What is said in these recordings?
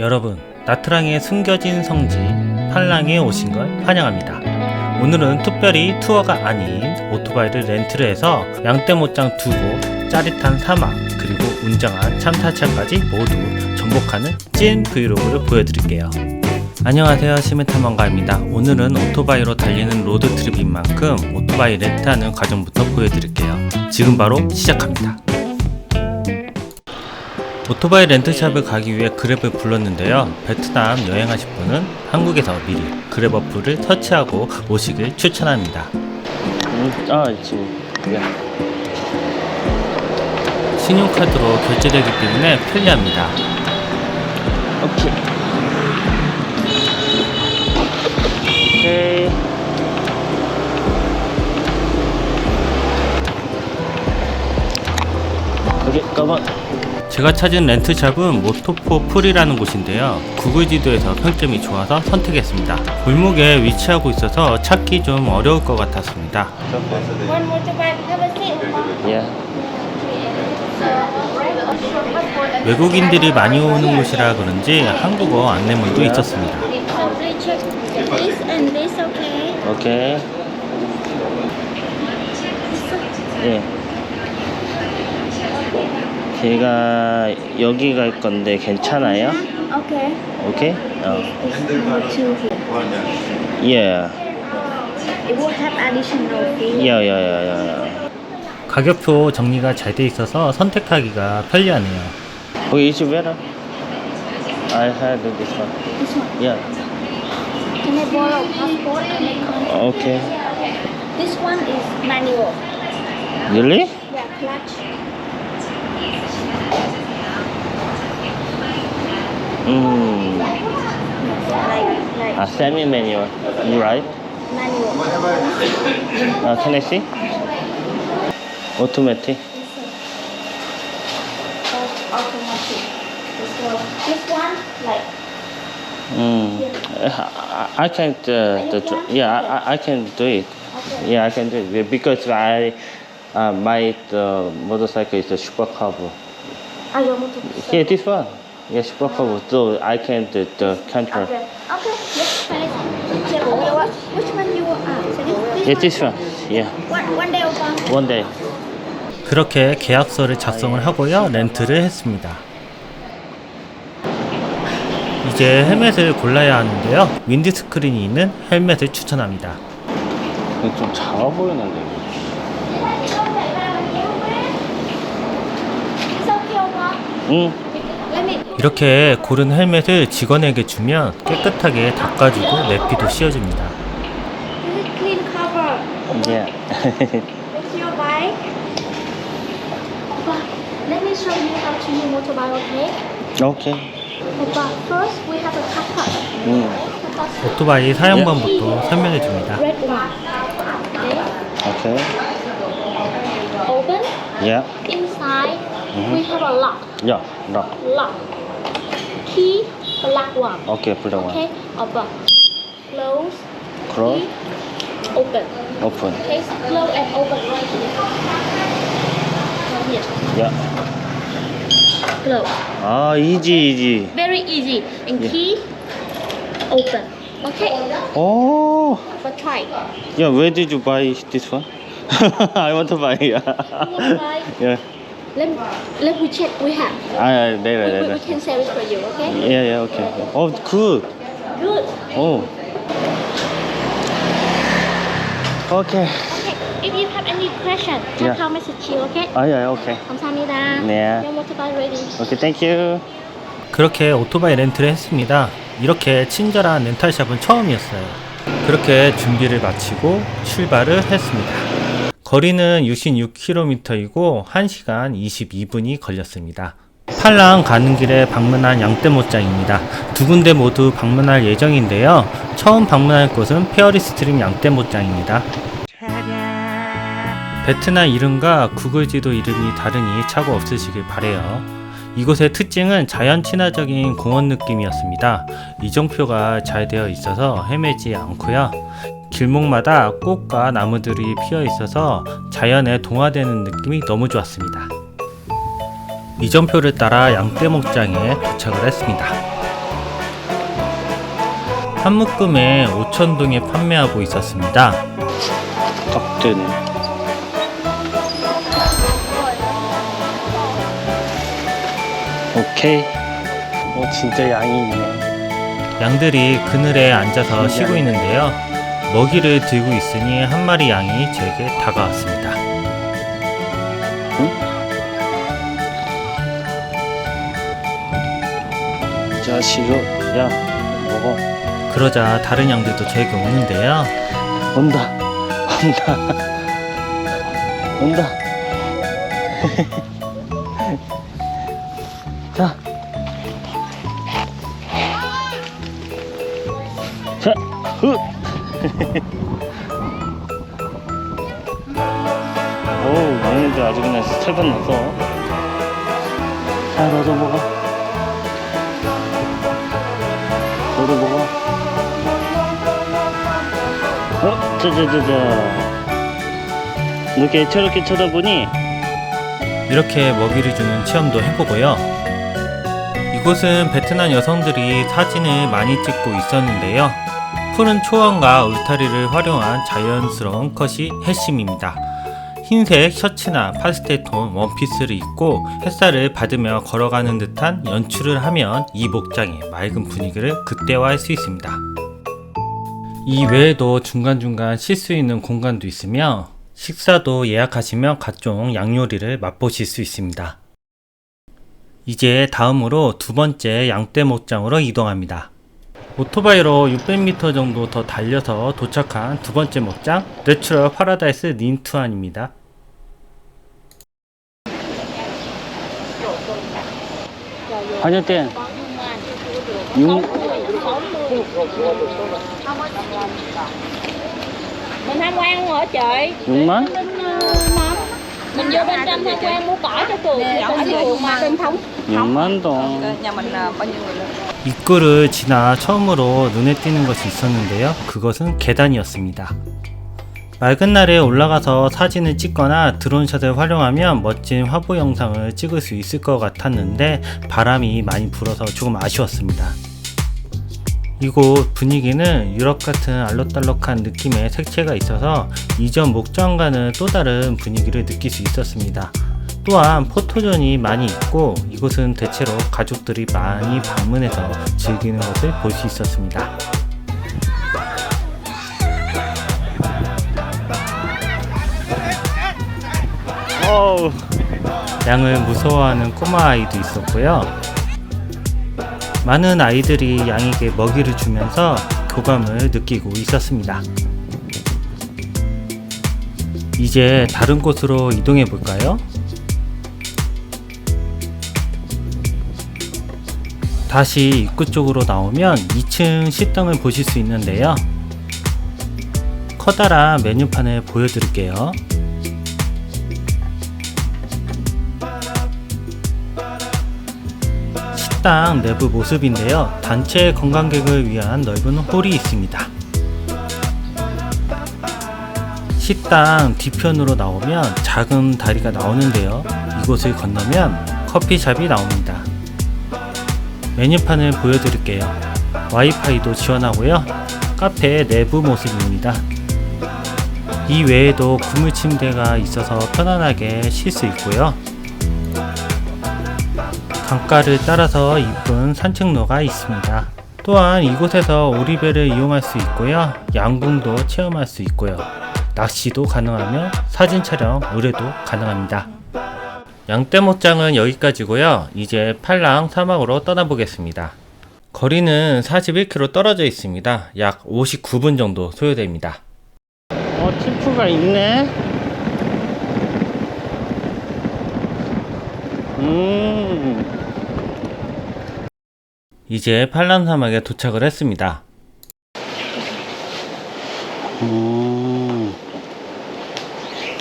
여러분, 나트랑의 숨겨진 성지 팔랑에 오신 걸 환영합니다. 오늘은 특별히 투어가 아닌 오토바이를 렌트를 해서 양떼못장 두고 짜릿한 사막 그리고 웅장한 참타차까지 모두 정복하는 찐 브이로그를 보여드릴게요. 안녕하세요, 시멘탐험가입니다. 오늘은 오토바이로 달리는 로드트립인 만큼 오토바이 렌트하는 과정부터 보여드릴게요. 지금 바로 시작합니다. 오토바이 렌트샵을 가기 위해 그랩을 불렀는데요. 베트남 여행하실 분은 한국에서 미리 그랩 어플을 설치하고 오시길 추천합니다. 신용카드로 결제되기 때문에 편리합니다. 오케이. 오케이, 가만. 제가 찾은 렌트샵은 모토포 풀이라는 곳인데요. 구글 지도에서 평점이 좋아서 선택했습니다. 골목에 위치하고 있어서 찾기 좀 어려울 것 같았습니다. 외국인들이 많이 오는 곳이라 그런지 한국어 안내문도 있었습니다. 오케이. 예. 제가 여기 갈 건데 괜찮아요? Okay. 오케이? Number 2 here. 예. It will have additional fee. 야. 가격표 정리가 잘 돼 있어서 선택하기가 편리하네요. Okay, is it better? I had this one. This one. Yeah. Can I borrow passport and make contact? Okay. This one is manual. Really? Yeah, clutch. Like Semi-manual. You right? manual. Can I see? Automatic. Automatic. This one, like. I can't. I can do it. Okay. Yeah, I can do it because my motorcycle is a super carbo. Your motorcycle. Yeah, this one. Yeah, super carbo. So I can do the control. Okay. Let's try it. Which one you want? Yeah, this one. Yeah, One day or one? one day. 그렇게 계약서를 작성을 하고요. 렌트를 했습니다. 이제 헬멧을 골라야 하는데요. 윈드스크린이 있는 헬멧을 추천합니다. 좀 작아 보이는데. It's okay, Oma. 응. Let me. 이렇게 고른 헬멧을 직원에게 주면 깨끗하게 닦아주고 내피도 씌워줍니다. This is clean cover. Yeah. What's your bike? Opa, let me show you how to use motorbike, okay? Okay. Opa, first we have a cut. 오토바이 사용법부터 설명해줍니다. Red one. Okay. Okay. Open. Yeah. Inside we have a lock. Yeah. No. Lock. Key. Black one. Okay. Put that one. Okay. Opa. Close. Close. Key. Open. Open. Okay. Close and open right here. Right here. Yeah. Close. Easy. Very easy. And Yeah. key. Open. Okay. Oh. But try. Yeah. Where did you buy this one? I want to buy. Yeah. You want to try? Yeah. Let me check. We have. There. We can sell it for you. Okay. Yeah. Okay. Oh, good. Good. Oh. Okay. Okay. If you have any question, Yeah. just call message you. Okay. Yeah. Okay. 감사합니다. 네. Your motorbike ready. Okay. Thank you. 그렇게 오토바이 렌트를 했습니다. 이렇게 친절한 렌탈샵은 처음이었어요. 그렇게 준비를 마치고 출발을 했습니다. 거리는 66km이고 1시간 22분이 걸렸습니다. 팔랑 가는 길에 방문한 양떼못장입니다. 두 군데 모두 방문할 예정인데요. 처음 방문할 곳은 페어리스트림 양떼못장입니다. 베트남 이름과 구글 지도 이름이 다르니 착오 없으시길 바래요. 이곳의 특징은 자연 친화적인 공원 느낌이었습니다. 이정표가 잘 되어 있어서 헤매지 않고요. 길목마다 꽃과 나무들이 피어 있어서 자연에 동화되는 느낌이 너무 좋았습니다. 이정표를 따라 양떼목장에 도착을 했습니다. 한 묶음에 5,000동에 판매하고 있었습니다. 딱 되네. 오케이. 진짜 양이 있네. 양들이 그늘에 앉아서 쉬고 있는데요. 먹이를 들고 있으니 한 마리 양이 제게 다가왔습니다. 이 자식아, 야, 먹어. 그러자 다른 양들도 제게 오는데요. 온다. 온다. 자. 자, 얘네들 아주 그냥 철분 넣어서. 자, 너도 먹어. 너도 먹어. 이렇게 저렇게 쳐다보니 이렇게 먹이를 주는 체험도 해보고요. 이곳은 베트남 여성들이 사진을 많이 찍고 있었는데요. 푸른 초원과 울타리를 활용한 자연스러운 컷이 핵심입니다. 흰색 셔츠나 파스텔톤 원피스를 입고 햇살을 받으며 걸어가는 듯한 연출을 하면 이 목장의 맑은 분위기를 극대화할 수 있습니다. 이 외에도 중간중간 쉴 수 있는 공간도 있으며 식사도 예약하시면 각종 양요리를 맛보실 수 있습니다. 이제 다음으로 두 번째 양떼 목장으로 이동합니다. 오토바이로 600m 정도 더 달려서 도착한 두 번째 목장 내추럴 파라다이스 린투안입니다. 한여땡 Mình tham quan hả chị? 6만? Mình vô bên trong tham quan mua cỏ cho Cường. Ở Cường mà bên thống. 6만 동. nhà mình bao nhiêu người lớn? 입구를 지나 처음으로 눈에 띄는 것이 있었는데요. 그것은 계단이었습니다. 맑은 날에 올라가서 사진을 찍거나 드론샷을 활용하면 멋진 화보 영상을 찍을 수 있을 것 같았는데 바람이 많이 불어서 조금 아쉬웠습니다. 이곳 분위기는 유럽 같은 알록달록한 느낌의 색채가 있어서 이전 목장과는 또 다른 분위기를 느낄 수 있었습니다. 또한 포토존이 많이 있고 이곳은 대체로 가족들이 많이 방문해서 즐기는 것을 볼 수 있었습니다. 양을 무서워하는 꼬마 아이도 있었고요. 많은 아이들이 양에게 먹이를 주면서 교감을 느끼고 있었습니다. 이제 다른 곳으로 이동해 볼까요? 다시 입구 쪽으로 나오면 2층 식당을 보실 수 있는데요. 커다란 메뉴판을 보여드릴게요. 식당 내부 모습인데요. 단체 관광객을 위한 넓은 홀이 있습니다. 식당 뒤편으로 나오면 작은 다리가 나오는데요. 이곳을 건너면 커피숍이 나옵니다. 메뉴판을 보여드릴게요. 와이파이도 지원하고요. 카페 내부 모습입니다. 이 외에도 그물 침대가 있어서 편안하게 쉴 수 있고요. 강가를 따라서 이쁜 산책로가 있습니다. 또한 이곳에서 오리배를 이용할 수 있고요. 양궁도 체험할 수 있고요. 낚시도 가능하며 사진 촬영, 의뢰도 가능합니다. 양떼목장은 여기까지고요. 이제 팔랑 사막으로 떠나보겠습니다. 거리는 41km 떨어져 있습니다. 약 59분 정도 소요됩니다. 치프가 있네. 이제 팔랑 사막에 도착을 했습니다.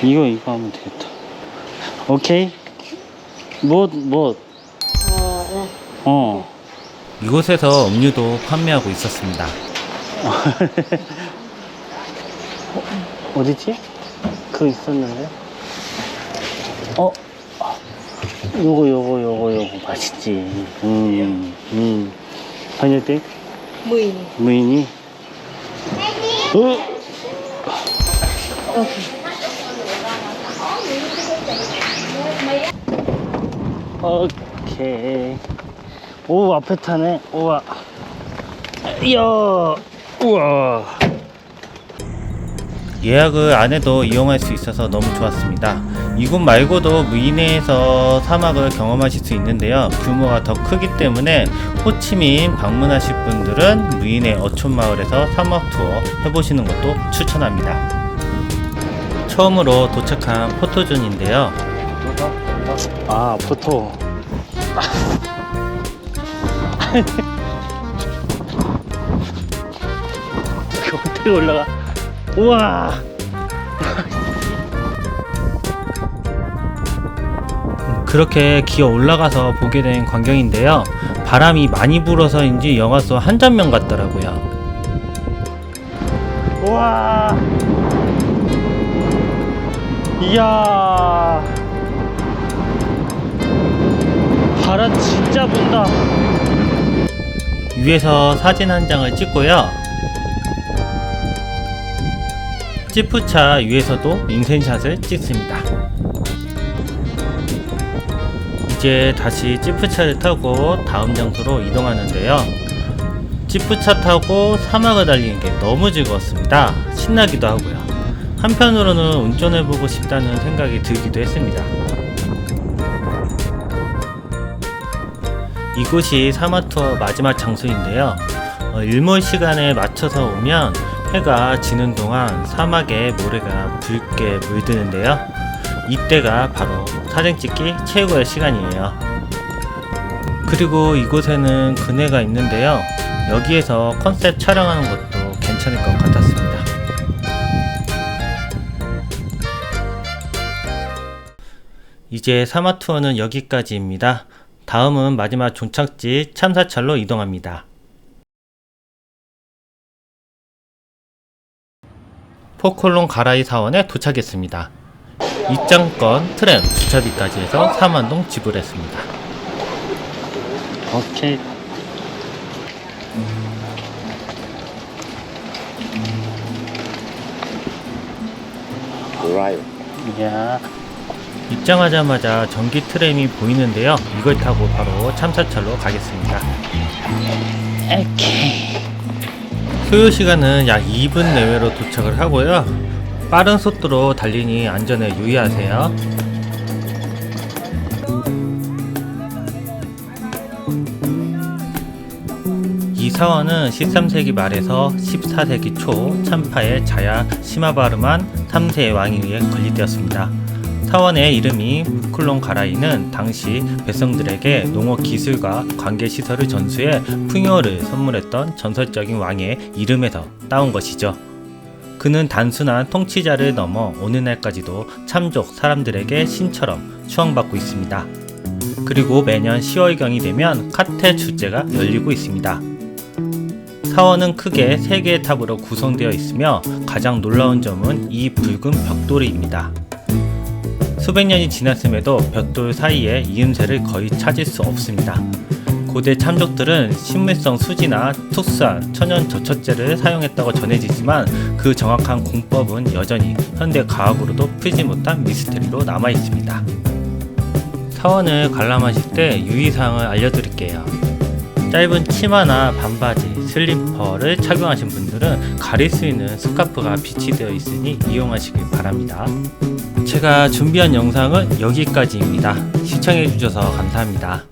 이거 하면 되겠다. 오케이. 이곳에서 음료도 판매하고 있었습니다. 어디지? 그거 있었는데. 요거 맛있지. 반일 때. 10.000. 무인이. 오케이. 오, 앞에 타네. 우와. 이야. 우와. 예약을 안 해도 이용할 수 있어서 너무 좋았습니다. 이곳 말고도 무이네에서 사막을 경험하실 수 있는데요. 규모가 더 크기 때문에 호치민 방문하실 분들은 무이네 어촌마을에서 사막 투어 해보시는 것도 추천합니다. 처음으로 도착한 포토존인데요. 아, 포토. 어떻게 올라가? 우와. 그렇게 기어 올라가서 보게 된 광경인데요. 바람이 많이 불어서인지 영화속 한 장면 같더라고요. 우와. 이야. 바람 진짜 분다. 위에서 사진 한 장을 찍고요. 찌푸차 위에서도 인생샷을 찍습니다. 이제 다시 찌푸차를 타고 다음 장소로 이동하는데요. 찌푸차 타고 사막을 달리는 게 너무 즐거웠습니다. 신나기도 하고요. 한편으로는 운전해보고 싶다는 생각이 들기도 했습니다. 이곳이 사막 투어 마지막 장소인데요. 일몰 시간에 맞춰서 오면 해가 지는 동안 사막에 모래가 붉게 물드는데요. 이때가 바로 사진 찍기 최고의 시간이에요. 그리고 이곳에는 그네가 있는데요. 여기에서 컨셉 촬영하는 것도 괜찮을 것 같았습니다. 이제 사막 투어는 여기까지입니다. 다음은 마지막 종착지 참사철로 이동합니다. 포콜롱 가라이 사원에 도착했습니다. 입장권, 트램, 주차비까지 해서 40,000동 지불했습니다. 오케이. 야. 입장하자마자 전기 트램이 보이는데요. 이걸 타고 바로 참사철로 가겠습니다. 오케이. 소요 시간은 약 2분 내외로 도착을 하고요. 빠른 속도로 달리니 안전에 유의하세요. 이 사원은 13세기 말에서 14세기 초 참파의 자야 시마바르만 3세의 왕에 의해 건립되었습니다. 사원의 이름이 포콜롱 가라이는 당시 백성들에게 농업 기술과 관계 시설을 전수해 풍요를 선물했던 전설적인 왕의 이름에서 따온 것이죠. 그는 단순한 통치자를 넘어 오늘날까지도 참족 사람들에게 신처럼 추앙받고 있습니다. 그리고 매년 10월경이 되면 카테 축제가 열리고 있습니다. 사원은 크게 3개의 탑으로 구성되어 있으며 가장 놀라운 점은 이 붉은 벽돌입니다. 수백 년이 지났음에도 벽돌 사이에 이음새를 거의 찾을 수 없습니다. 고대 참족들은 식물성 수지나 특수한 천연 저촉제를 사용했다고 전해지지만 그 정확한 공법은 여전히 현대 과학으로도 풀지 못한 미스터리로 남아 있습니다. 사원을 관람하실 때 유의사항을 알려드릴게요. 짧은 치마나 반바지, 슬리퍼를 착용하신 분들은 가릴 수 있는 스카프가 비치되어 있으니 이용하시길 바랍니다. 제가 준비한 영상은 여기까지입니다. 시청해주셔서 감사합니다.